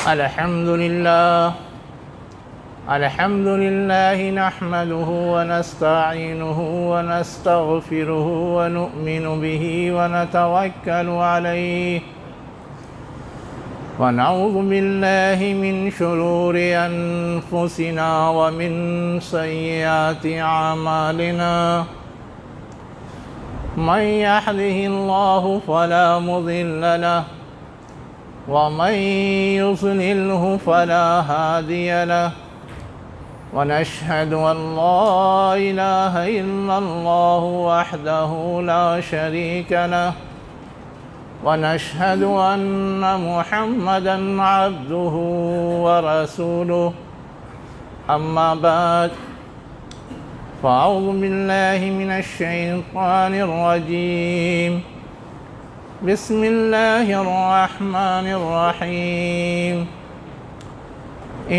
الحمد لله نحمده ونستعينه ونستغفره ونؤمن به ونتوكل عليه ونعوذ بالله من شرور أنفسنا ومن سيئات أعمالنا من يهده الله فلا مضل له ومن يضلله فلا هادي له ونشهد أن لا إله إلا الله وحده لا شريك له ونشهد أن محمدًا عبده ورسوله أما بعد فأعوذ بالله من الشيطان الرجيم بسم الله الرحمن الرحيم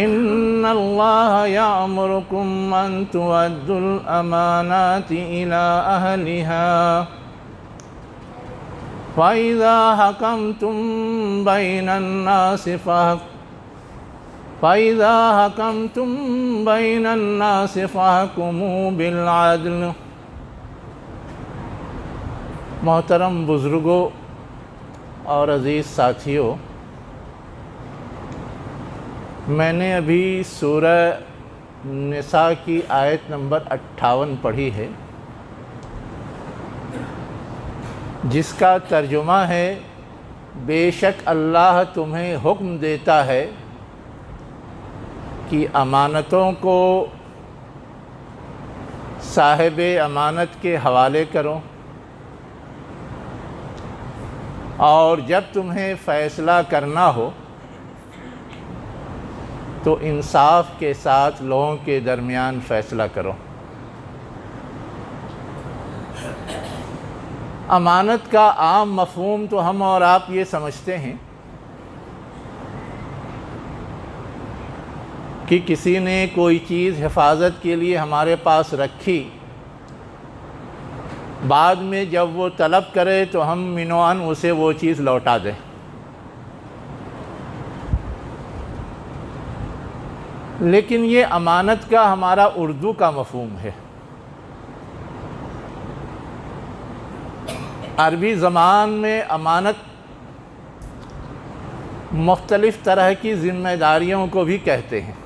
إن الله يأمركم أن تؤدوا الأمانات إلى أهلها فإذا حكمتم بين الناس فاحكموا بالعدل۔ محترم بزرگوں اور عزیز ساتھیوں، میں نے ابھی سورہ نساء کی آیت نمبر 58 پڑھی ہے، جس کا ترجمہ ہے بے شک اللہ تمہیں حکم دیتا ہے کہ امانتوں کو صاحب امانت کے حوالے کرو، اور جب تمہیں فیصلہ کرنا ہو تو انصاف کے ساتھ لوگوں کے درمیان فیصلہ کرو۔ امانت کا عام مفہوم تو ہم اور آپ یہ سمجھتے ہیں کہ کسی نے کوئی چیز حفاظت کے لیے ہمارے پاس رکھی، بعد میں جب وہ طلب کرے تو ہم منوعاً اسے وہ چیز لوٹا دیں۔ لیکن یہ امانت کا ہمارا اردو کا مفہوم ہے۔ عربی زبان میں امانت مختلف طرح کی ذمہ داریوں کو بھی کہتے ہیں۔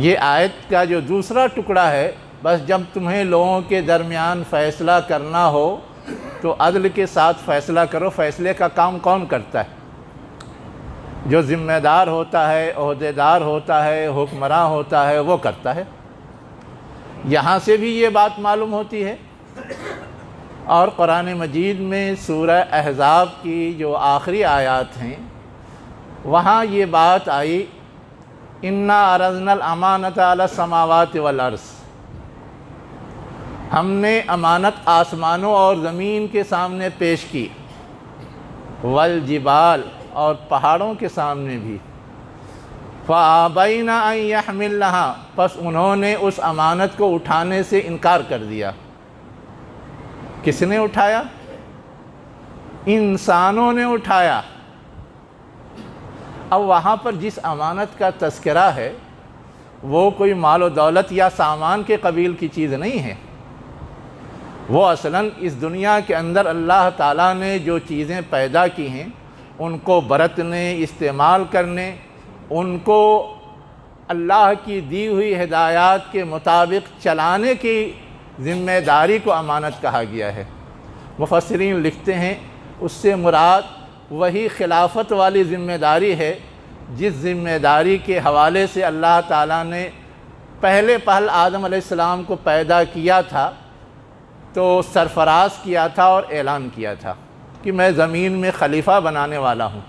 یہ آیت کا جو دوسرا ٹکڑا ہے، بس جب تمہیں لوگوں کے درمیان فیصلہ کرنا ہو تو عدل کے ساتھ فیصلہ کرو۔ فیصلے کا کام کون کرتا ہے؟ جو ذمہ دار ہوتا ہے، عہدیدار ہوتا ہے، حکمراں ہوتا ہے، وہ کرتا ہے۔ یہاں سے بھی یہ بات معلوم ہوتی ہے، اور قرآن مجید میں سورہ احزاب کی جو آخری آیات ہیں وہاں یہ بات آئی، اِنَّا عَرَضْنَا الْأَمَانَةَ عَلَى السَّمَاوَاتِ وَالْأَرْضِ، ہم نے امانت آسمانوں اور زمین کے سامنے پیش کی، وَالْجِبَالِ، اور پہاڑوں کے سامنے بھی، فَأَبَيْنَ أَن يَحْمِلْنَهَا، پس انہوں نے اس امانت کو اٹھانے سے انکار کر دیا۔ کس نے اٹھایا؟ انسانوں نے اٹھایا۔ اب وہاں پر جس امانت کا تذکرہ ہے وہ کوئی مال و دولت یا سامان کے قبیل کی چیز نہیں ہے، وہ اصلاً اس دنیا کے اندر اللہ تعالیٰ نے جو چیزیں پیدا کی ہیں ان کو برتنے، استعمال کرنے، ان کو اللہ کی دی ہوئی ہدایات کے مطابق چلانے کی ذمہ داری کو امانت کہا گیا ہے۔ مفسرین لکھتے ہیں اس سے مراد وہی خلافت والی ذمہ داری ہے جس ذمہ داری کے حوالے سے اللہ تعالیٰ نے پہلے آدم علیہ السلام کو پیدا کیا تھا تو سرفراز کیا تھا اور اعلان کیا تھا کہ میں زمین میں خلیفہ بنانے والا ہوں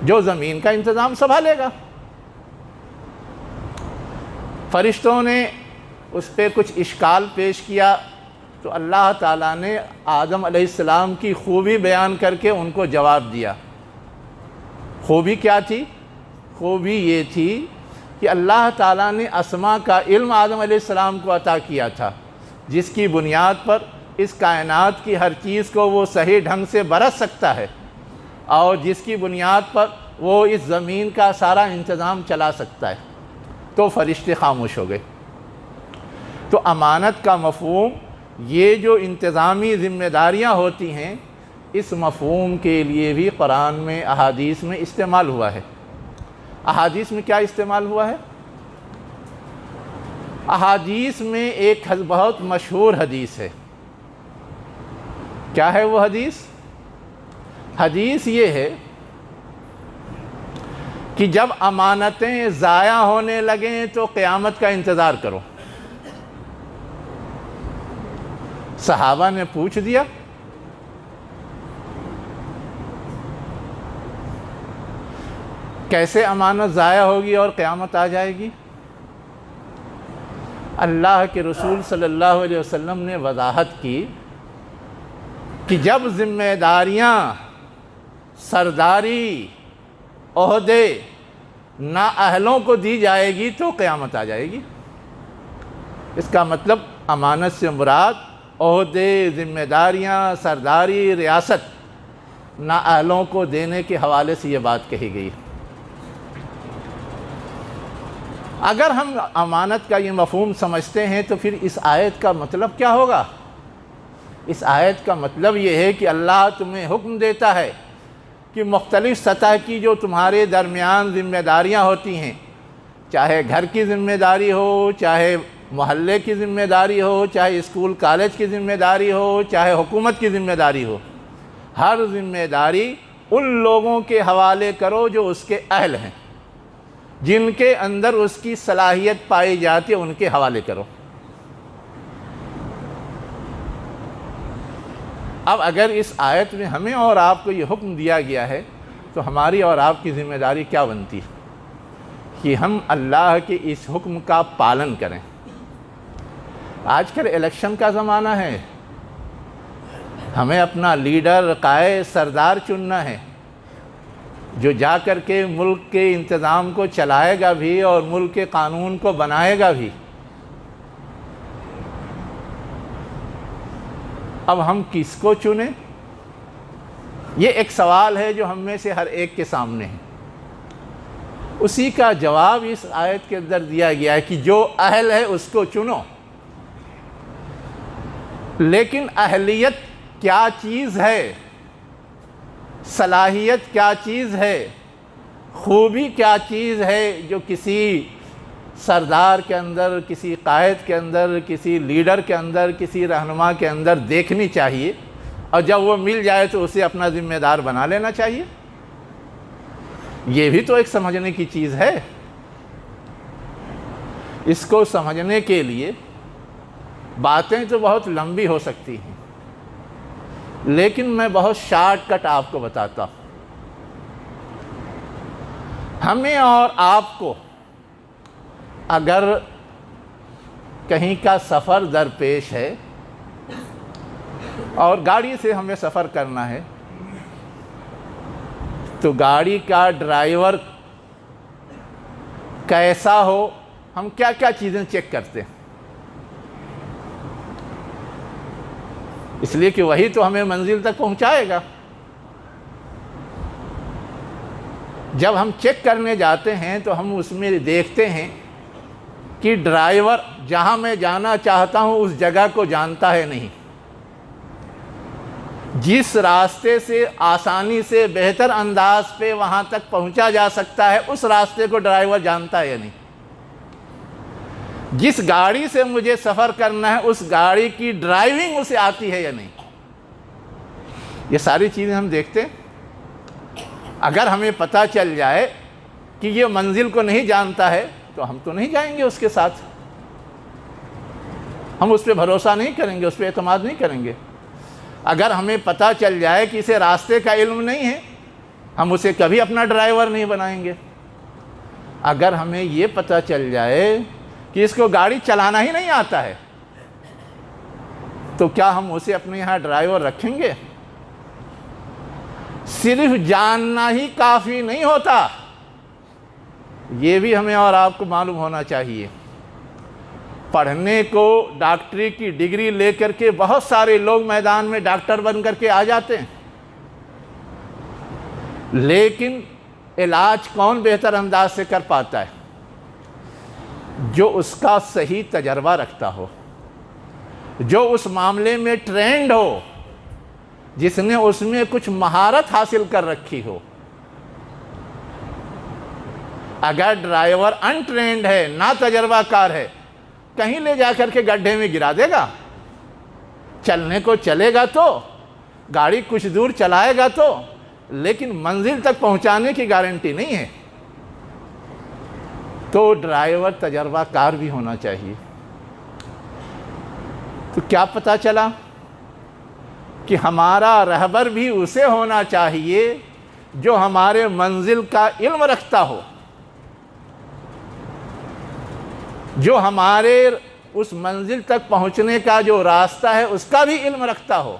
جو زمین کا انتظام سنبھالے گا۔ فرشتوں نے اس پہ کچھ اشکال پیش کیا تو اللہ تعالیٰ نے آدم علیہ السلام کی خوبی بیان کر کے ان کو جواب دیا۔ خوبی کیا تھی؟ خوبی یہ تھی کہ اللہ تعالیٰ نے اسماء کا علم آدم علیہ السلام کو عطا کیا تھا، جس کی بنیاد پر اس کائنات کی ہر چیز کو وہ صحیح ڈھنگ سے برت سکتا ہے، اور جس کی بنیاد پر وہ اس زمین کا سارا انتظام چلا سکتا ہے، تو فرشتے خاموش ہو گئے۔ تو امانت کا مفہوم، یہ جو انتظامی ذمہ داریاں ہوتی ہیں، اس مفہوم کے لیے بھی قرآن میں، احادیث میں استعمال ہوا ہے۔ احادیث میں کیا استعمال ہوا ہے؟ احادیث میں ایک بہت مشہور حدیث ہے۔ کیا ہے وہ حدیث؟ حدیث یہ ہے کہ جب امانتیں ضائع ہونے لگیں تو قیامت کا انتظار کرو۔ صحابہ نے پوچھ دیا، کیسے امانت ضائع ہوگی اور قیامت آ جائے گی؟ اللہ کے رسول صلی اللہ علیہ وسلم نے وضاحت کی کہ جب ذمہ داریاں، سرداری، عہدے نااہلوں کو دی جائے گی تو قیامت آ جائے گی۔ اس کا مطلب امانت سے مراد عہدے، ذمہ داریاں، سرداری، ریاست نااہلوں کو دینے کے حوالے سے یہ بات کہی گئی۔ اگر ہم امانت کا یہ مفہوم سمجھتے ہیں تو پھر اس آیت کا مطلب کیا ہوگا؟ اس آیت کا مطلب یہ ہے کہ اللہ تمہیں حکم دیتا ہے کہ مختلف سطح کی جو تمہارے درمیان ذمہ داریاں ہوتی ہیں، چاہے گھر کی ذمہ داری ہو، چاہے محلے کی ذمہ داری ہو، چاہے اسکول کالج کی ذمہ داری ہو، چاہے حکومت کی ذمہ داری ہو، ہر ذمہ داری ان لوگوں کے حوالے کرو جو اس کے اہل ہیں، جن کے اندر اس کی صلاحیت پائی جاتی ہے، ان کے حوالے کرو۔ اب اگر اس آیت میں ہمیں اور آپ کو یہ حکم دیا گیا ہے تو ہماری اور آپ کی ذمہ داری کیا بنتی ہے؟ کہ ہم اللہ کے اس حکم کا پالن کریں۔ آج کل الیکشن کا زمانہ ہے، ہمیں اپنا لیڈر، قائد، سردار چننا ہے، جو جا کر کے ملک کے انتظام کو چلائے گا بھی اور ملک کے قانون کو بنائے گا بھی۔ اب ہم کس کو چنیں؟ یہ ایک سوال ہے جو ہم میں سے ہر ایک کے سامنے ہے۔ اسی کا جواب اس آیت کے اندر دیا گیا ہے کہ جو اہل ہے اس کو چنو۔ لیکن اہلیت کیا چیز ہے؟ صلاحیت کیا چیز ہے؟ خوبی کیا چیز ہے جو کسی سردار کے اندر، کسی قائد کے اندر، کسی لیڈر کے اندر، کسی رہنما کے اندر دیکھنی چاہیے، اور جب وہ مل جائے تو اسے اپنا ذمہ دار بنا لینا چاہیے؟ یہ بھی تو ایک سمجھنے کی چیز ہے۔ اس کو سمجھنے کے لیے باتیں تو بہت لمبی ہو سکتی ہیں، لیکن میں بہت شارٹ کٹ آپ کو بتاتا ہوں۔ ہمیں اور آپ کو اگر کہیں کا سفر درپیش ہے اور گاڑی سے ہمیں سفر کرنا ہے، تو گاڑی کا ڈرائیور کیسا ہو، ہم کیا کیا چیزیں چیک کرتے ہیں؟ اس لیے کہ وہی تو ہمیں منزل تک پہنچائے گا۔ جب ہم چیک کرنے جاتے ہیں تو ہم اس میں دیکھتے ہیں کہ ڈرائیور جہاں میں جانا چاہتا ہوں اس جگہ کو جانتا ہے نہیں، جس راستے سے آسانی سے بہتر انداز پہ وہاں تک پہنچا جا سکتا ہے اس راستے کو ڈرائیور جانتا ہے یا نہیں، جس گاڑی سے مجھے سفر کرنا ہے اس گاڑی کی ڈرائیونگ اسے آتی ہے یا نہیں، یہ ساری چیزیں ہم دیکھتے ہیں۔ اگر ہمیں پتہ چل جائے کہ یہ منزل کو نہیں جانتا ہے تو ہم تو نہیں جائیں گے اس کے ساتھ، ہم اس پہ بھروسہ نہیں کریں گے، اس پہ اعتماد نہیں کریں گے۔ اگر ہمیں پتہ چل جائے کہ اسے راستے کا علم نہیں ہے، ہم اسے کبھی اپنا ڈرائیور نہیں بنائیں گے۔ اگر ہمیں یہ پتہ چل جائے کہ اس کو گاڑی چلانا ہی نہیں آتا ہے تو کیا ہم اسے اپنے یہاں ڈرائیور رکھیں گے؟ صرف جاننا ہی کافی نہیں ہوتا، یہ بھی ہمیں اور آپ کو معلوم ہونا چاہیے۔ پڑھنے کو ڈاکٹری کی ڈگری لے کر کے بہت سارے لوگ میدان میں ڈاکٹر بن کر کے آ جاتے ہیں، لیکن علاج کون بہتر انداز سے کر پاتا ہے؟ جو اس کا صحیح تجربہ رکھتا ہو، جو اس معاملے میں ٹرینڈ ہو، جس نے اس میں کچھ مہارت حاصل کر رکھی ہو۔ اگر ڈرائیور ان ٹرینڈ ہے، نا تجربہ کار ہے، کہیں لے جا کر کے گڈھے میں گرا دے گا۔ چلنے کو چلے گا تو، گاڑی کچھ دور چلائے گا تو، لیکن منزل تک پہنچانے کی گارنٹی نہیں ہے۔ تو ڈرائیور تجربہ کار بھی ہونا چاہیے۔ تو کیا پتہ چلا کہ ہمارا رہبر بھی اسے ہونا چاہیے جو ہمارے منزل کا علم رکھتا ہو، جو ہمارے اس منزل تک پہنچنے کا جو راستہ ہے اس کا بھی علم رکھتا ہو،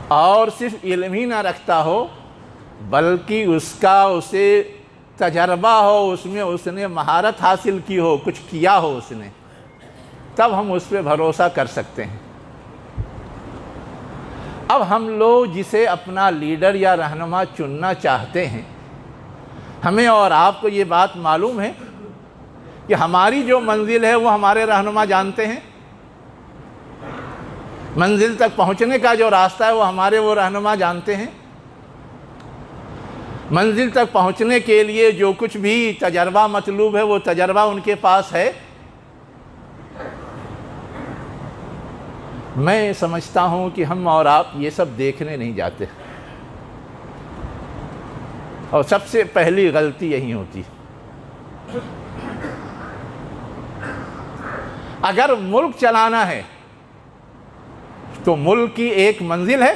اور صرف علم ہی نہ رکھتا ہو بلکہ اسے تجربہ ہو، اس میں اس نے مہارت حاصل کی ہو، کچھ کیا ہو اس نے، تب ہم اس پہ بھروسہ کر سکتے ہیں۔ اب ہم لوگ جسے اپنا لیڈر یا رہنما چننا چاہتے ہیں، ہمیں اور آپ کو یہ بات معلوم ہے کہ ہماری جو منزل ہے وہ ہمارے رہنما جانتے ہیں، منزل تک پہنچنے کا جو راستہ ہے وہ ہمارے وہ رہنما جانتے ہیں، منزل تک پہنچنے کے لیے جو کچھ بھی تجربہ مطلوب ہے وہ تجربہ ان کے پاس ہے۔ میں سمجھتا ہوں کہ ہم اور آپ یہ سب دیکھنے نہیں جاتے، اور سب سے پہلی غلطی یہی ہوتی۔ اگر ملک چلانا ہے تو ملک کی ایک منزل ہے،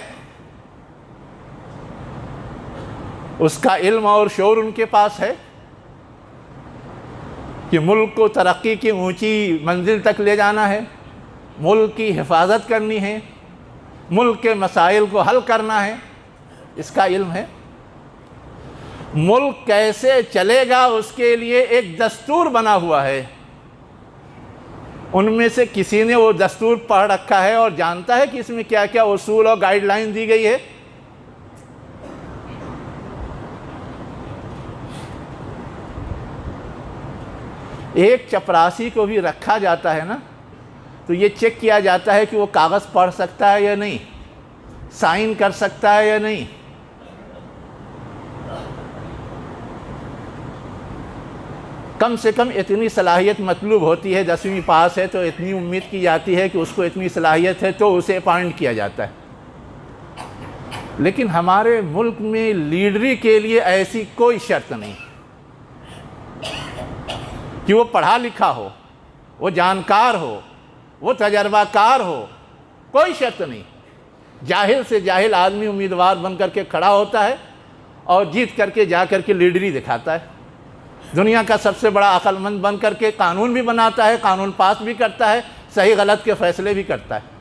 اس کا علم اور شعور ان کے پاس ہے کہ ملک کو ترقی کی اونچی منزل تک لے جانا ہے، ملک کی حفاظت کرنی ہے، ملک کے مسائل کو حل کرنا ہے، اس کا علم ہے۔ ملک کیسے چلے گا اس کے لیے ایک دستور بنا ہوا ہے، ان میں سے کسی نے وہ دستور پڑھ رکھا ہے اور جانتا ہے کہ اس میں کیا کیا اصول اور گائیڈ لائن دی گئی ہے۔ ایک چپراسی کو بھی رکھا جاتا ہے نا، تو یہ چیک کیا جاتا ہے کہ وہ کاغذ پڑھ سکتا ہے یا نہیں، سائن کر سکتا ہے یا نہیں۔ کم سے کم اتنی صلاحیت مطلوب ہوتی ہے، 10ویں پاس ہے تو اتنی امید کی جاتی ہے کہ اس کو اتنی صلاحیت ہے تو اسے اپائنٹ کیا جاتا ہے۔ لیکن ہمارے ملک میں لیڈری کے لیے ایسی کوئی شرط نہیں کہ وہ پڑھا لکھا ہو، وہ جانکار ہو، وہ تجربہ کار ہو، کوئی شرط نہیں۔ جاہل سے جاہل آدمی امیدوار بن کر کے کھڑا ہوتا ہے اور جیت کر کے جا کر کے لیڈری دکھاتا ہے، دنیا کا سب سے بڑا عقل مند بن کر کے قانون بھی بناتا ہے، قانون پاس بھی کرتا ہے، صحیح غلط کے فیصلے بھی کرتا ہے۔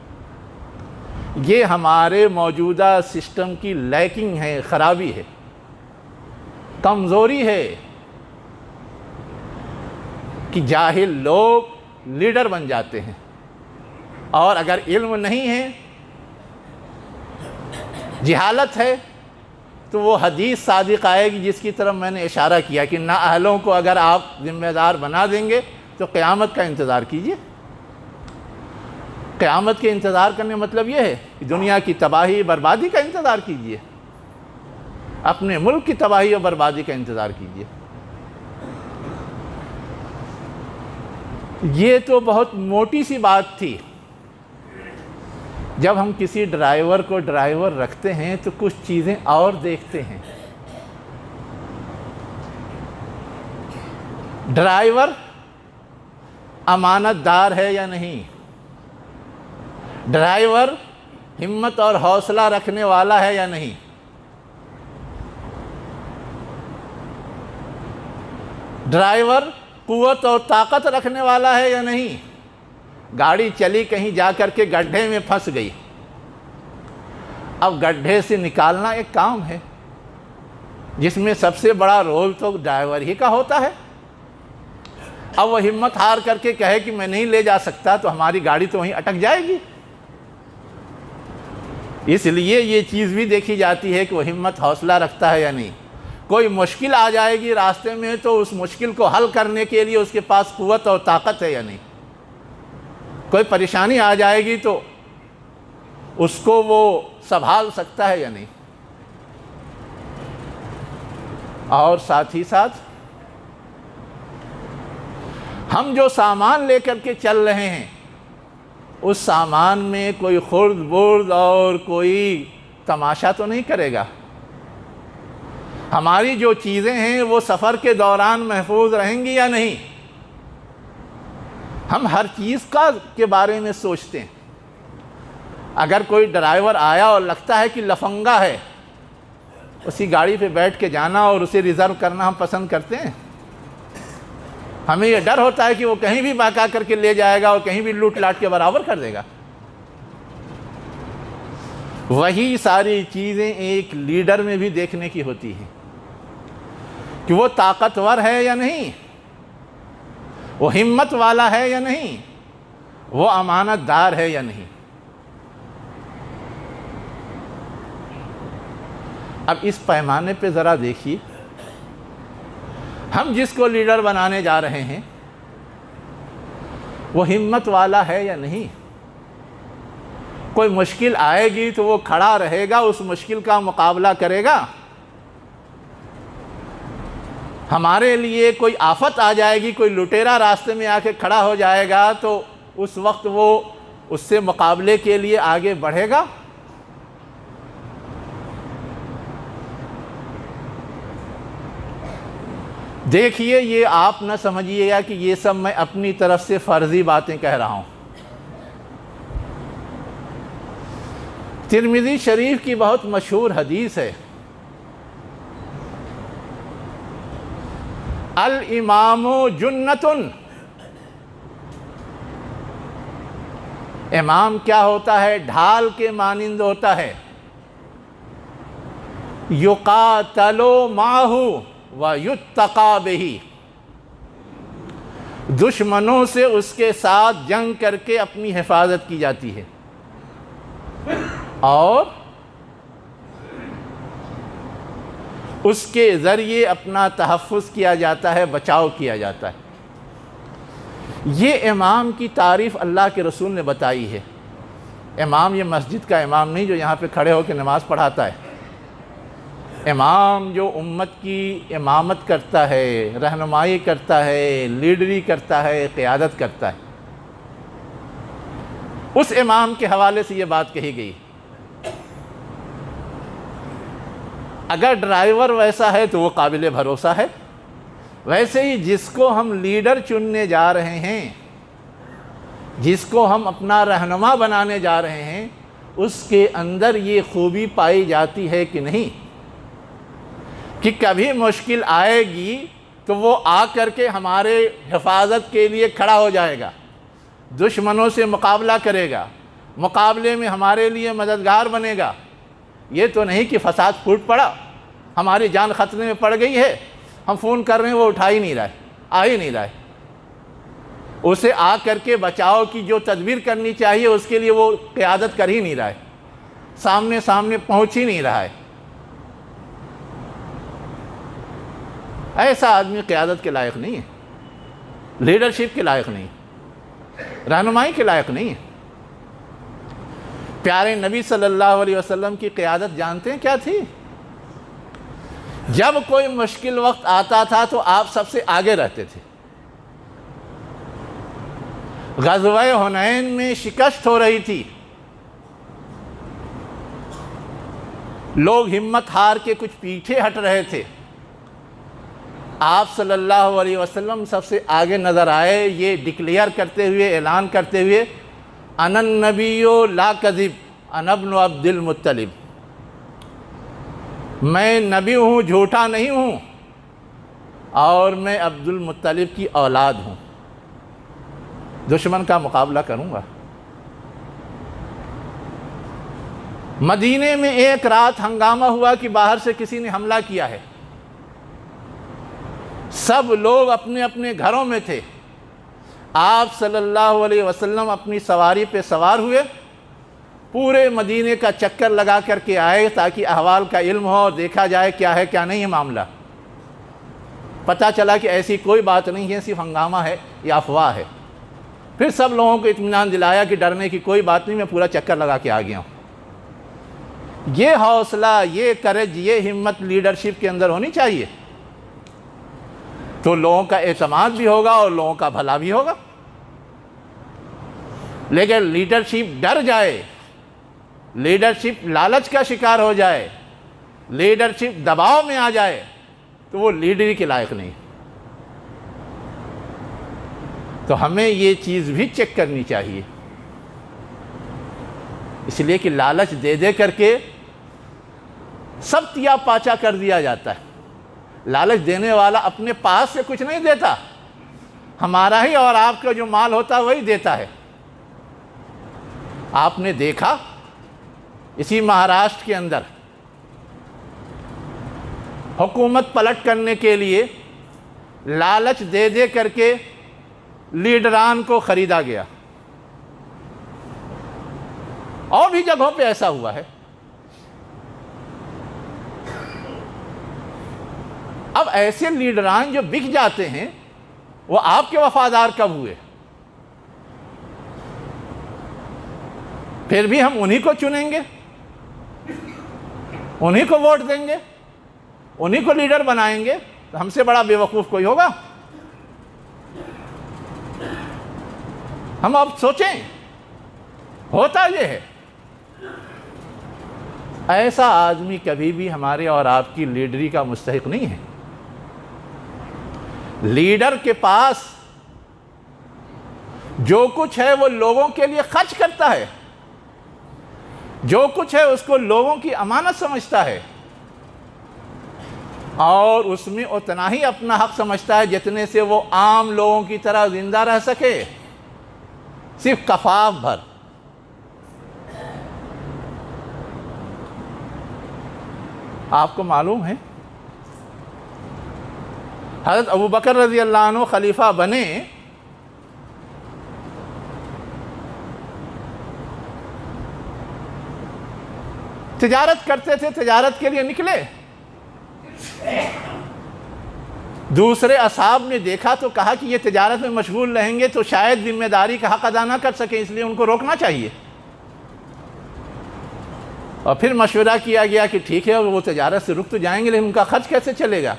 یہ ہمارے موجودہ سسٹم کی لیکنگ ہے، خرابی ہے، کمزوری ہے کہ جاہل لوگ لیڈر بن جاتے ہیں، اور اگر علم نہیں ہے، جہالت ہے، تو وہ حدیث صادق آئے گی جس کی طرف میں نے اشارہ کیا کہ نااہلوں کو اگر آپ ذمہ دار بنا دیں گے تو قیامت کا انتظار کیجئے۔ قیامت کے انتظار کرنے مطلب یہ ہے کہ دنیا کی تباہی بربادی کا انتظار کیجئے، اپنے ملک کی تباہی اور بربادی کا انتظار کیجئے۔ یہ تو بہت موٹی سی بات تھی۔ جب ہم کسی ڈرائیور کو ڈرائیور رکھتے ہیں تو کچھ چیزیں اور دیکھتے ہیں۔ ڈرائیور امانت دار ہے یا نہیں، ڈرائیور ہمت اور حوصلہ رکھنے والا ہے یا نہیں، ڈرائیور قوت اور طاقت رکھنے والا ہے یا نہیں۔ گاڑی چلی کہیں جا کر کے گڈھے میں پھنس گئی، اب گڈھے سے نکالنا ایک کام ہے جس میں سب سے بڑا رول تو ڈرائیور ہی کا ہوتا ہے۔ اب وہ ہمت ہار کر کے کہے کہ میں نہیں لے جا سکتا تو ہماری گاڑی تو وہیں اٹک جائے گی۔ اس لیے یہ چیز بھی دیکھی جاتی ہے کہ وہ ہمت حوصلہ رکھتا ہے یا نہیں۔ کوئی مشکل آ جائے گی راستے میں تو اس مشکل کو حل کرنے کے لیے اس کے پاس قوت اور طاقت ہے یا نہیں۔ کوئی پریشانی آ جائے گی تو اس کو وہ سنبھال سکتا ہے یا نہیں۔ اور ساتھ ہی ساتھ ہم جو سامان لے کر کے چل رہے ہیں اس سامان میں کوئی خرد برد اور کوئی تماشا تو نہیں کرے گا۔ ہماری جو چیزیں ہیں وہ سفر کے دوران محفوظ رہیں گی یا نہیں۔ ہم ہر چیز کے بارے میں سوچتے ہیں۔ اگر کوئی ڈرائیور آیا اور لگتا ہے کہ لفنگا ہے، اسی گاڑی پہ بیٹھ کے جانا اور اسے ریزرو کرنا ہم پسند کرتے ہیں؟ ہمیں یہ ڈر ہوتا ہے کہ وہ کہیں بھی بہکا کر کے لے جائے گا اور کہیں بھی لوٹ لاٹ کے برابر کر دے گا۔ وہی ساری چیزیں ایک لیڈر میں بھی دیکھنے کی ہوتی ہیں کہ وہ طاقتور ہے یا نہیں، وہ ہمت والا ہے یا نہیں، وہ امانت دار ہے یا نہیں۔ اب اس پیمانے پہ ذرا دیکھیے، ہم جس کو لیڈر بنانے جا رہے ہیں وہ ہمت والا ہے یا نہیں۔ کوئی مشکل آئے گی تو وہ کھڑا رہے گا، اس مشکل کا مقابلہ کرے گا۔ ہمارے لیے کوئی آفت آ جائے گی، کوئی لٹیرا راستے میں آ کے کھڑا ہو جائے گا تو اس وقت وہ اس سے مقابلے کے لیے آگے بڑھے گا۔ دیکھیے، یہ آپ نہ سمجھیے گا کہ یہ سب میں اپنی طرف سے فرضی باتیں کہہ رہا ہوں۔ ترمذی شریف کی بہت مشہور حدیث ہے، الامام جنۃ۔ امام کیا ہوتا ہے؟ ڈھال کے مانند ہوتا ہے۔ یقاتل معہ ویتقی بہ، دشمنوں سے اس کے ساتھ جنگ کر کے اپنی حفاظت کی جاتی ہے اور اس کے ذریعے اپنا تحفظ کیا جاتا ہے، بچاؤ کیا جاتا ہے۔ یہ امام کی تعریف اللہ کے رسول نے بتائی ہے۔ امام یہ مسجد کا امام نہیں جو یہاں پہ کھڑے ہو کے نماز پڑھاتا ہے۔ امام جو امت کی امامت کرتا ہے، رہنمائی کرتا ہے، لیڈری کرتا ہے، قیادت کرتا ہے، اس امام کے حوالے سے یہ بات کہی گئی۔ اگر ڈرائیور ویسا ہے تو وہ قابل بھروسہ ہے، ویسے ہی جس کو ہم لیڈر چننے جا رہے ہیں، جس کو ہم اپنا رہنما بنانے جا رہے ہیں، اس کے اندر یہ خوبی پائی جاتی ہے کہ نہیں کہ کبھی مشکل آئے گی تو وہ آ کر کے ہمارے حفاظت کے لیے کھڑا ہو جائے گا، دشمنوں سے مقابلہ کرے گا، مقابلے میں ہمارے لیے مددگار بنے گا۔ یہ تو نہیں کہ فساد پھوٹ پڑا، ہماری جان خطرے میں پڑ گئی ہے، ہم فون کر رہے ہیں وہ اٹھا ہی نہیں رہا ہے، آ ہی نہیں رہا ہے۔ اسے آ کر کے بچاؤ کی جو تدبیر کرنی چاہیے اس کے لیے وہ قیادت کر ہی نہیں رہا ہے، سامنے پہنچ ہی نہیں رہا ہے۔ ایسا آدمی قیادت کے لائق نہیں ہے، لیڈرشپ کے لائق نہیں، رہنمائی کے لائق نہیں ہے۔ پیارے نبی صلی اللہ علیہ وسلم کی قیادت جانتے ہیں کیا تھی؟ جب کوئی مشکل وقت آتا تھا تو آپ سب سے آگے رہتے تھے۔ غزوہ حنین میں شکست ہو رہی تھی، لوگ ہمت ہار کے کچھ پیچھے ہٹ رہے تھے، آپ صلی اللہ علیہ وسلم سب سے آگے نظر آئے، یہ ڈکلیئر کرتے ہوئے، اعلان کرتے ہوئے، انا النبی لا کذب انا ابن عبد المطلب، میں نبی ہوں، جھوٹا نہیں ہوں، اور میں عبد المطلب کی اولاد ہوں، دشمن کا مقابلہ کروں گا۔ مدینے میں ایک رات ہنگامہ ہوا کہ باہر سے کسی نے حملہ کیا ہے، سب لوگ اپنے اپنے گھروں میں تھے، آپ صلی اللہ علیہ وسلم اپنی سواری پہ سوار ہوئے پورے مدینے کا چکر لگا کر کے آئے تاکہ احوال کا علم ہو اور دیکھا جائے کیا ہے کیا نہیں ہے معاملہ۔ پتہ چلا کہ ایسی کوئی بات نہیں ہے، صرف ہنگامہ ہے یا افواہ ہے۔ پھر سب لوگوں کو اطمینان دلایا کہ ڈرنے کی کوئی بات نہیں، میں پورا چکر لگا کے آ گیا ہوں۔ یہ حوصلہ، یہ کریج، یہ ہمت لیڈرشپ کے اندر ہونی چاہیے، تو لوگوں کا اعتماد بھی ہوگا اور لوگوں کا بھلا بھی ہوگا۔ لیکن لیڈرشپ ڈر جائے، لیڈرشپ لالچ کا شکار ہو جائے، لیڈرشپ دباؤ میں آ جائے، تو وہ لیڈری کے لائق نہیں۔ تو ہمیں یہ چیز بھی چیک کرنی چاہیے، اس لیے کہ لالچ دے دے کر کے سب تیا پاچا کر دیا جاتا ہے۔ لالچ دینے والا اپنے پاس سے کچھ نہیں دیتا، ہمارا ہی اور آپ کا جو مال ہوتا ہے وہی دیتا ہے۔ آپ نے دیکھا اسی مہاراشٹر کے اندر حکومت پلٹ کرنے کے لیے لالچ دے دے کر کے لیڈران کو خریدا گیا، اور بھی جگہوں پہ ایسا ہوا ہے۔ اب ایسے لیڈران جو بک جاتے ہیں وہ آپ کے وفادار کب ہوئے؟ پھر بھی ہم انہی کو چنیں گے، انہی کو ووٹ دیں گے، انہی کو لیڈر بنائیں گے، تو ہم سے بڑا بے وقوف کوئی ہوگا؟ ہم اب سوچیں، ہوتا یہ ہے۔ ایسا آدمی کبھی بھی ہمارے اور آپ کی لیڈری کا مستحق نہیں ہے۔ لیڈر کے پاس جو کچھ ہے وہ لوگوں کے لیے خرچ کرتا ہے، جو کچھ ہے اس کو لوگوں کی امانت سمجھتا ہے، اور اس میں اتنا ہی اپنا حق سمجھتا ہے جتنے سے وہ عام لوگوں کی طرح زندہ رہ سکے، صرف کفاف بھر۔ آپ کو معلوم ہے حضرت ابوبکر رضی اللہ عنہ خلیفہ بنے، تجارت کرتے تھے، تجارت کے لیے نکلے، دوسرے اصحاب نے دیکھا تو کہا کہ یہ تجارت میں مشغول رہیں گے تو شاید ذمہ داری کا حق ادا نہ کر سکیں، اس لیے ان کو روکنا چاہیے۔ اور پھر مشورہ کیا گیا کہ ٹھیک ہے وہ تجارت سے رک تو جائیں گے، لیکن ان کا خرچ کیسے چلے گا؟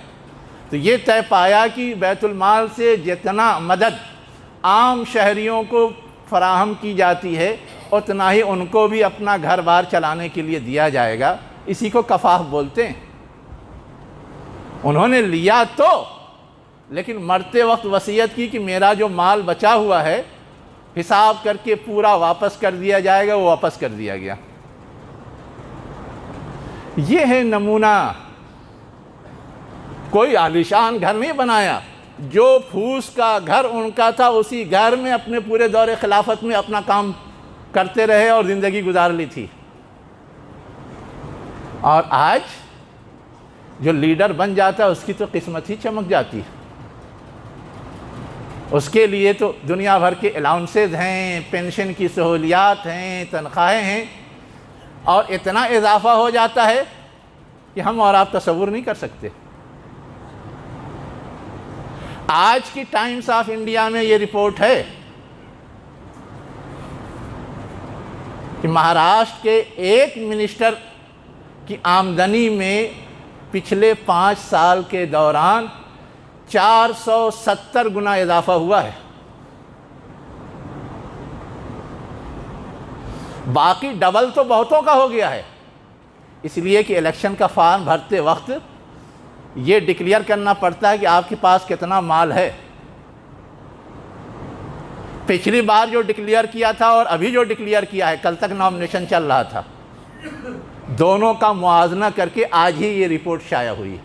تو یہ طے پایا کہ بیت المال سے جتنا مدد عام شہریوں کو فراہم کی جاتی ہے اتنا ہی ان کو بھی اپنا گھر بار چلانے کے لیے دیا جائے گا، اسی کو کفاف بولتے ہیں۔ انہوں نے لیا تو، لیکن مرتے وقت وصیت کی کہ میرا جو مال بچا ہوا ہے حساب کر کے پورا واپس کر دیا جائے گا، وہ واپس کر دیا گیا۔ یہ ہے نمونہ۔ کوئی عالیشان گھر نہیں بنایا، جو پھوس کا گھر ان کا تھا اسی گھر میں اپنے پورے دور خلافت میں اپنا کام کرتے رہے اور زندگی گزار لی تھی۔ اور آج جو لیڈر بن جاتا ہے اس کی تو قسمت ہی چمک جاتی ہے، اس کے لیے تو دنیا بھر کے الاؤنسز ہیں، پینشن کی سہولیات ہیں، تنخواہیں ہیں، اور اتنا اضافہ ہو جاتا ہے کہ ہم اور آپ تصور نہیں کر سکتے۔ آج کی ٹائمز آف انڈیا میں یہ رپورٹ ہے کہ مہاراشٹر کے ایک منسٹر کی آمدنی میں پچھلے 5 سال کے دوران 470 گنا اضافہ ہوا ہے۔ باقی ڈبل تو بہتوں کا ہو گیا ہے، اس لیے کہ الیکشن کا فارم بھرتے وقت یہ ڈکلیئر کرنا پڑتا ہے کہ آپ کے پاس کتنا مال ہے۔ پچھلی بار جو ڈکلیئر کیا تھا اور ابھی جو ڈکلیئر کیا ہے، کل تک نامنیشن چل رہا تھا، دونوں کا موازنہ کر کے آج ہی یہ رپورٹ شائع ہوئی۔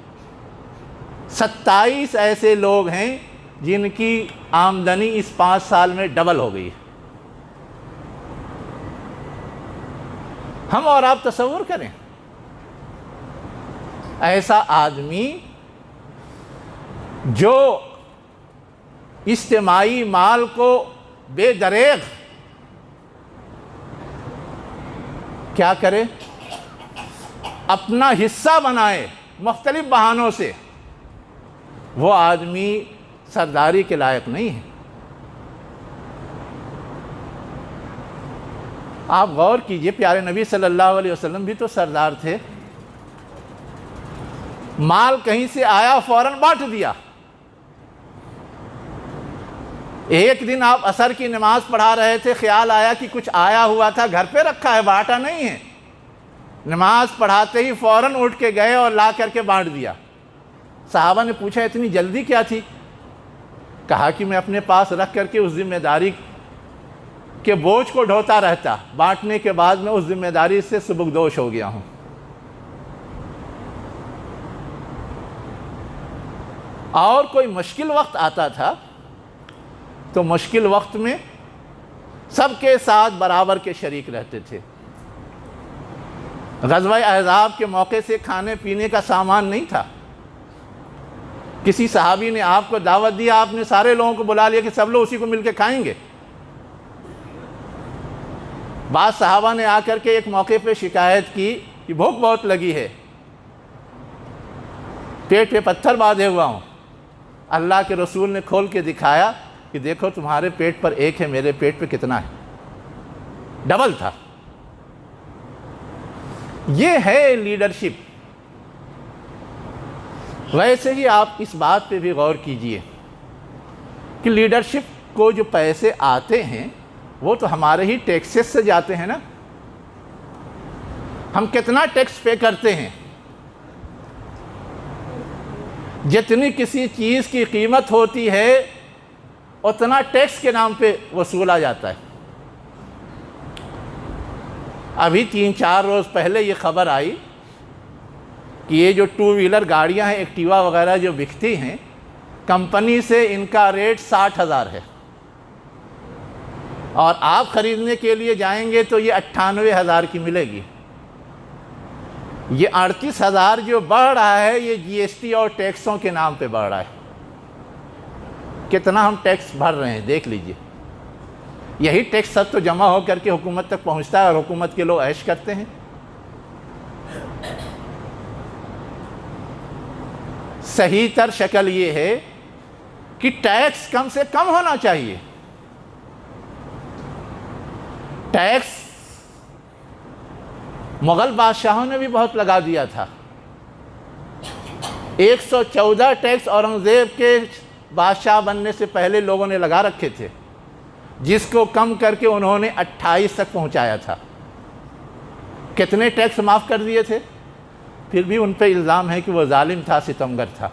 27 ایسے لوگ ہیں جن کی آمدنی اس 5 سال میں ڈبل ہو گئی۔ ہم اور آپ تصور کریں، ایسا آدمی جو اجتماعی مال کو بے دریغ کیا کرے؟ اپنا حصہ بنائے مختلف بہانوں سے، وہ آدمی سرداری کے لائق نہیں ہے۔ آپ غور کیجئے، پیارے نبی صلی اللہ علیہ وسلم بھی تو سردار تھے۔ مال کہیں سے آیا فوراً بانٹ دیا۔ ایک دن آپ عصر کی نماز پڑھا رہے تھے، خیال آیا کہ کچھ آیا ہوا تھا، گھر پہ رکھا ہے، بانٹا نہیں ہے۔ نماز پڑھاتے ہی فوراً اٹھ کے گئے اور لا کر کے بانٹ دیا۔ صحابہ نے پوچھا اتنی جلدی کیا تھی؟ کہا کہ میں اپنے پاس رکھ کر کے اس ذمہ داری کے بوجھ کو ڈھوتا رہتا، بانٹنے کے بعد میں اس ذمہ داری سے سبکدوش ہو گیا ہوں۔ اور کوئی مشکل وقت آتا تھا تو مشکل وقت میں سب کے ساتھ برابر کے شریک رہتے تھے۔ غزوہ احزاب کے موقع سے کھانے پینے کا سامان نہیں تھا۔ کسی صحابی نے آپ کو دعوت دیا، آپ نے سارے لوگوں کو بلا لیا کہ سب لوگ اسی کو مل کے کھائیں گے۔ بعض صحابہ نے آ کر کے ایک موقع پہ شکایت کی کہ بھوک بہت لگی ہے، پیٹ پہ پتھر باندھے ہوا ہوں۔ اللہ کے رسول نے کھول کے دکھایا کہ دیکھو تمہارے پیٹ پر ایک ہے، میرے پیٹ پہ کتنا ہے، ڈبل تھا۔ یہ ہے لیڈرشپ۔ ویسے ہی آپ اس بات پہ بھی غور کیجئے کہ لیڈرشپ کو جو پیسے آتے ہیں وہ تو ہمارے ہی ٹیکسز سے جاتے ہیں نا۔ ہم کتنا ٹیکس پے کرتے ہیں؟ جتنی کسی چیز کی قیمت ہوتی ہے اتنا ٹیکس کے نام پہ وصولا جاتا ہے۔ ابھی 3-4 روز پہلے یہ خبر آئی کہ یہ جو 2 ویلر گاڑیاں ہیں، ایکٹیوا وغیرہ جو بکتی ہیں، کمپنی سے ان کا ریٹ 60,000 ہے، اور آپ خریدنے کے لیے جائیں گے تو یہ 98,000 کی ملے گی۔ یہ 38,000 جو بڑھ رہا ہے یہ جی ایس ٹی اور ٹیکسوں کے نام پہ بڑھ رہا ہے۔ کتنا ہم ٹیکس بھر رہے ہیں دیکھ لیجئے۔ یہی ٹیکس سب تو جمع ہو کر کے حکومت تک پہنچتا ہے اور حکومت کے لوگ عیش کرتے ہیں۔ صحیح تر شکل یہ ہے کہ ٹیکس کم سے کم ہونا چاہیے۔ ٹیکس مغل بادشاہوں نے بھی بہت لگا دیا تھا۔ 114 ٹیکس اورنگزیب کے بادشاہ بننے سے پہلے لوگوں نے لگا رکھے تھے، جس کو کم کر کے انہوں نے 28 تک پہنچایا تھا۔ کتنے ٹیکس معاف کر دیے تھے؟ پھر بھی ان پہ الزام ہے کہ وہ ظالم تھا، ستمگر تھا۔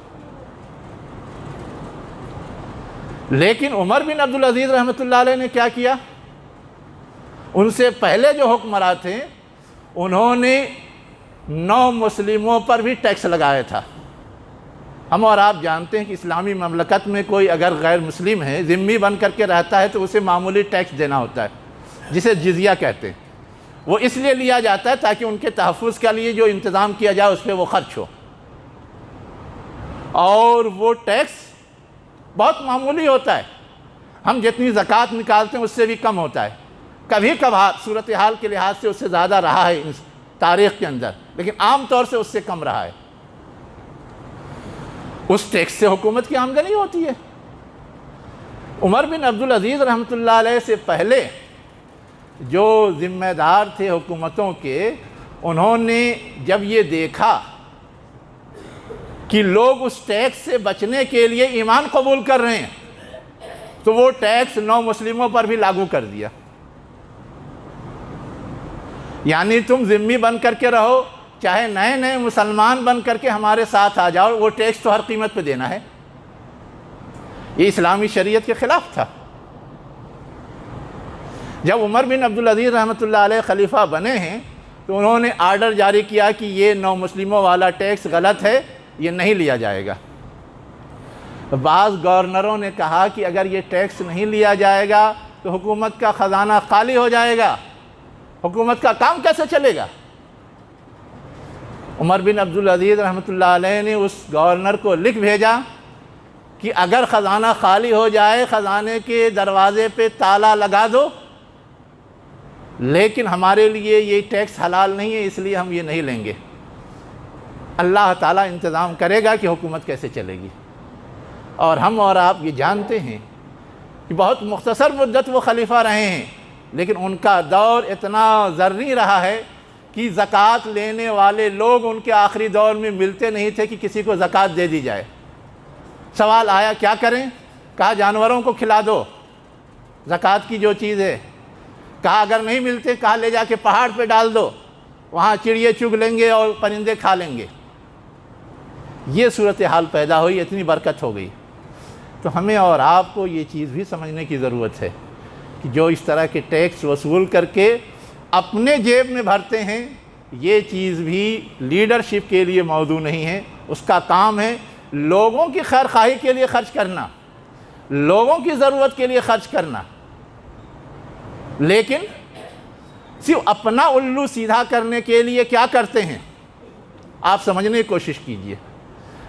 لیکن عمر بن عبدالعزیز رحمۃ اللہ علیہ نے کیا کیا؟ ان سے پہلے جو حکمراں تھے انہوں نے 9 مسلموں پر بھی ٹیکس لگایا تھا۔ ہم اور آپ جانتے ہیں کہ اسلامی مملکت میں کوئی اگر غیر مسلم ہے، ذمہ بن کر کے رہتا ہے تو اسے معمولی ٹیکس دینا ہوتا ہے، جسے جزیہ کہتے ہیں۔ وہ اس لیے لیا جاتا ہے تاکہ ان کے تحفظ کے لیے جو انتظام کیا جائے اس پہ وہ خرچ ہو، اور وہ ٹیکس بہت معمولی ہوتا ہے۔ ہم جتنی زکوٰۃ نکالتے ہیں اس سے بھی کم ہوتا ہے، کبھی کبھار صورتحال کے لحاظ سے اس سے زیادہ رہا ہے اس تاریخ کے اندر، لیکن عام طور سے اس سے کم رہا ہے۔ اس ٹیکس سے حکومت کی آمدنی ہوتی ہے۔ عمر بن عبدالعزیز رحمۃ اللہ علیہ سے پہلے جو ذمہ دار تھے حکومتوں کے، انہوں نے جب یہ دیکھا کہ لوگ اس ٹیکس سے بچنے کے لیے ایمان قبول کر رہے ہیں تو وہ ٹیکس 9 مسلموں پر بھی لاگو کر دیا۔ یعنی تم ذمہ بن کر کے رہو، چاہے نئے نئے مسلمان بن کر کے ہمارے ساتھ آ جاؤ، وہ ٹیکس تو ہر قیمت پہ دینا ہے۔ یہ اسلامی شریعت کے خلاف تھا۔ جب عمر بن عبدالعزیز رحمۃ اللہ علیہ خلیفہ بنے ہیں تو انہوں نے آرڈر جاری کیا کہ یہ 9 مسلموں والا ٹیکس غلط ہے، یہ نہیں لیا جائے گا۔ بعض گورنروں نے کہا کہ اگر یہ ٹیکس نہیں لیا جائے گا تو حکومت کا خزانہ خالی ہو جائے گا، حکومت کا کام کیسے چلے گا؟ عمر بن عبدالعزیز رحمۃ اللہ علیہ نے اس گورنر کو لکھ بھیجا کہ اگر خزانہ خالی ہو جائے، خزانے کے دروازے پہ تالا لگا دو، لیکن ہمارے لیے یہ ٹیکس حلال نہیں ہے، اس لیے ہم یہ نہیں لیں گے۔ اللہ تعالیٰ انتظام کرے گا کہ حکومت کیسے چلے گی۔ اور ہم اور آپ یہ جانتے ہیں کہ بہت مختصر مدت وہ خلیفہ رہے ہیں، لیکن ان کا دور اتنا زرعی رہا ہے کہ زکوٰۃ لینے والے لوگ ان کے آخری دور میں ملتے نہیں تھے کہ کسی کو زکوٰۃ دے دی جائے۔ سوال آیا کیا کریں؟ کہا جانوروں کو کھلا دو زکوٰۃ کی جو چیز ہے۔ کہا اگر نہیں ملتے، کہا لے جا کے پہاڑ پہ ڈال دو، وہاں چڑیے چگ لیں گے اور پرندے کھا لیں گے۔ یہ صورتحال پیدا ہوئی، اتنی برکت ہو گئی۔ تو ہمیں اور آپ کو یہ چیز بھی سمجھنے کی ضرورت ہے کہ جو اس طرح کے ٹیکس وصول کر کے اپنے جیب میں بھرتے ہیں، یہ چیز بھی لیڈرشپ کے لیے موضوع نہیں ہے۔ اس کا کام ہے لوگوں کی خیر خواہی کے لیے خرچ کرنا، لوگوں کی ضرورت کے لیے خرچ کرنا، لیکن صرف اپنا الو سیدھا کرنے کے لیے کیا کرتے ہیں آپ سمجھنے کی کوشش کیجئے۔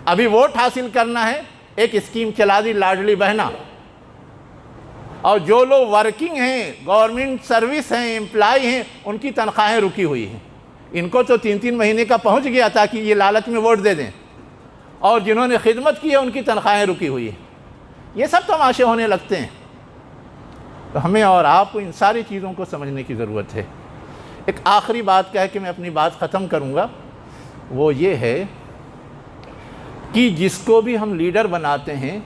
ابھی ووٹ حاصل کرنا ہے، ایک اسکیم چلا دی لاڈلی بہنا، اور جو لوگ ورکنگ ہیں، گورنمنٹ سروس ہیں، امپلائی ہیں، ان کی تنخواہیں رکی ہوئی ہیں۔ ان کو تو 3 مہینے کا پہنچ گیا تاکہ یہ لالچ میں ووٹ دے دیں، اور جنہوں نے خدمت کی ہے ان کی تنخواہیں رکی ہوئی ہیں۔ یہ سب تماشے ہونے لگتے ہیں۔ تو ہمیں اور آپ کو ان ساری چیزوں کو سمجھنے کی ضرورت ہے۔ ایک آخری بات کہہ کے میں اپنی بات ختم کروں گا، وہ یہ ہے کہ جس کو بھی ہم لیڈر بناتے ہیں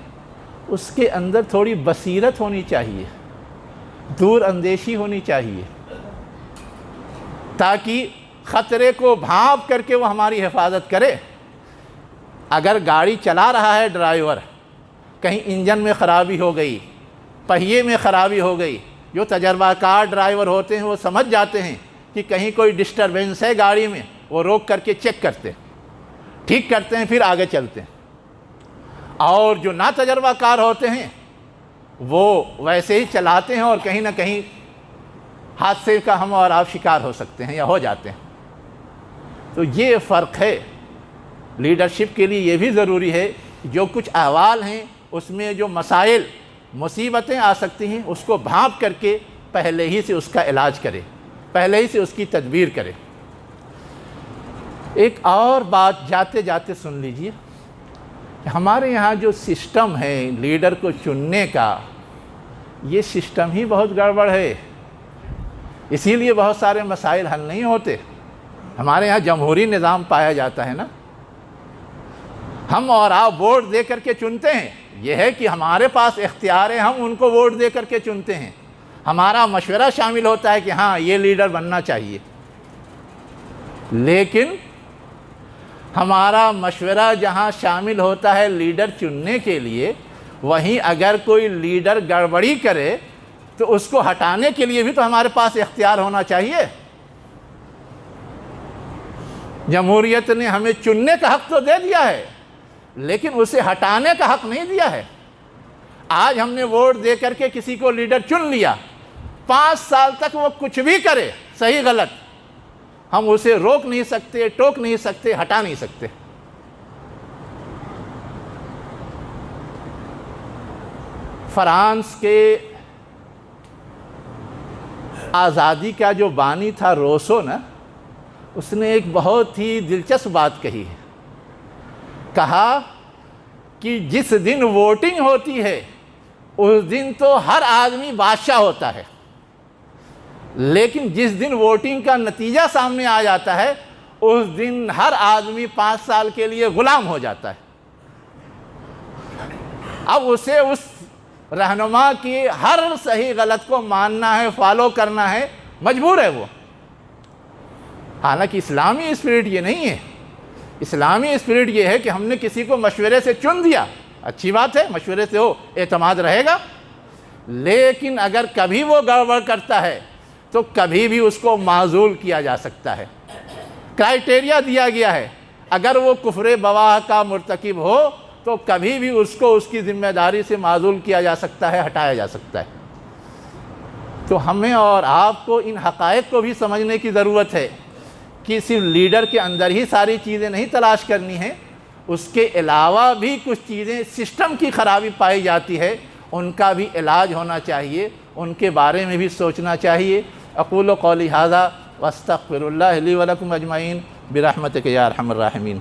اس کے اندر تھوڑی بصیرت ہونی چاہیے، دور اندیشی ہونی چاہیے، تاکہ خطرے کو بھانپ کر کے وہ ہماری حفاظت کرے۔ اگر گاڑی چلا رہا ہے ڈرائیور، کہیں انجن میں خرابی ہو گئی، پہیے میں خرابی ہو گئی، جو تجربہ کار ڈرائیور ہوتے ہیں وہ سمجھ جاتے ہیں کہ کہیں کوئی ڈسٹربنس ہے گاڑی میں، وہ روک کر کے چیک کرتے ہیں، ٹھیک کرتے ہیں، پھر آگے چلتے ہیں۔ اور جو نا تجربہ کار ہوتے ہیں وہ ویسے ہی چلاتے ہیں، اور کہیں نہ کہیں حادثے کا ہم اور آپ شکار ہو سکتے ہیں یا ہو جاتے ہیں۔ تو یہ فرق ہے۔ لیڈرشپ کے لیے یہ بھی ضروری ہے کہ جو کچھ احوال ہیں اس میں جو مسائل، مصیبتیں آ سکتی ہیں، اس کو بھانپ کر کے پہلے ہی سے اس کا علاج کرے، پہلے ہی سے اس کی تدبیر کرے۔ ایک اور بات جاتے جاتے سن لیجئے، ہمارے یہاں جو سسٹم ہے لیڈر کو چننے کا، یہ سسٹم ہی بہت گڑبڑ ہے، اسی لیے بہت سارے مسائل حل نہیں ہوتے۔ ہمارے یہاں جمہوری نظام پایا جاتا ہے نا، ہم اور آپ ووٹ دے کر کے چنتے ہیں، یہ ہے کہ ہمارے پاس اختیار ہے، ہم ان کو ووٹ دے کر کے چنتے ہیں، ہمارا مشورہ شامل ہوتا ہے کہ ہاں یہ لیڈر بننا چاہیے، لیکن ہمارا مشورہ جہاں شامل ہوتا ہے لیڈر چننے کے لیے، وہیں اگر کوئی لیڈر گڑبڑی کرے تو اس کو ہٹانے کے لیے بھی تو ہمارے پاس اختیار ہونا چاہیے۔ جمہوریت نے ہمیں چننے کا حق تو دے دیا ہے، لیکن اسے ہٹانے کا حق نہیں دیا ہے۔ آج ہم نے ووٹ دے کر کے کسی کو لیڈر چن لیا، 5 سال تک وہ کچھ بھی کرے، صحیح غلط، ہم اسے روک نہیں سکتے، ٹوک نہیں سکتے، ہٹا نہیں سکتے۔ فرانس کے آزادی کا جو بانی تھا روسو نا، اس نے ایک بہت ہی دلچسپ بات کہی ہے۔ کہا کہ جس دن ووٹنگ ہوتی ہے اس دن تو ہر آدمی بادشاہ ہوتا ہے، لیکن جس دن ووٹنگ کا نتیجہ سامنے آ جاتا ہے اس دن ہر آدمی 5 سال کے لیے غلام ہو جاتا ہے۔ اب اسے اس رہنما کی ہر صحیح غلط کو ماننا ہے، فالو کرنا ہے، مجبور ہے وہ۔ حالانکہ اسلامی اسپرٹ یہ نہیں ہے۔ اسلامی اسپرٹ یہ ہے کہ ہم نے کسی کو مشورے سے چن دیا، اچھی بات ہے، مشورے سے ہو، اعتماد رہے گا، لیکن اگر کبھی وہ گڑبڑ کرتا ہے تو کبھی بھی اس کو معزول کیا جا سکتا ہے۔ کرائٹیریا دیا گیا ہے، اگر وہ کفر بواح کا مرتکب ہو تو کبھی بھی اس کو اس کی ذمہ داری سے معزول کیا جا سکتا ہے، ہٹایا جا سکتا ہے۔ تو ہمیں اور آپ کو ان حقائق کو بھی سمجھنے کی ضرورت ہے کہ صرف لیڈر کے اندر ہی ساری چیزیں نہیں تلاش کرنی ہیں، اس کے علاوہ بھی کچھ چیزیں سسٹم کی خرابی پائی جاتی ہے، ان کا بھی علاج ہونا چاہیے، ان کے بارے میں بھی سوچنا چاہیے اقول قولی ھذا واستغفر اللہ لی ولکم اجمعین برحمتک یا ارحم الراحمین۔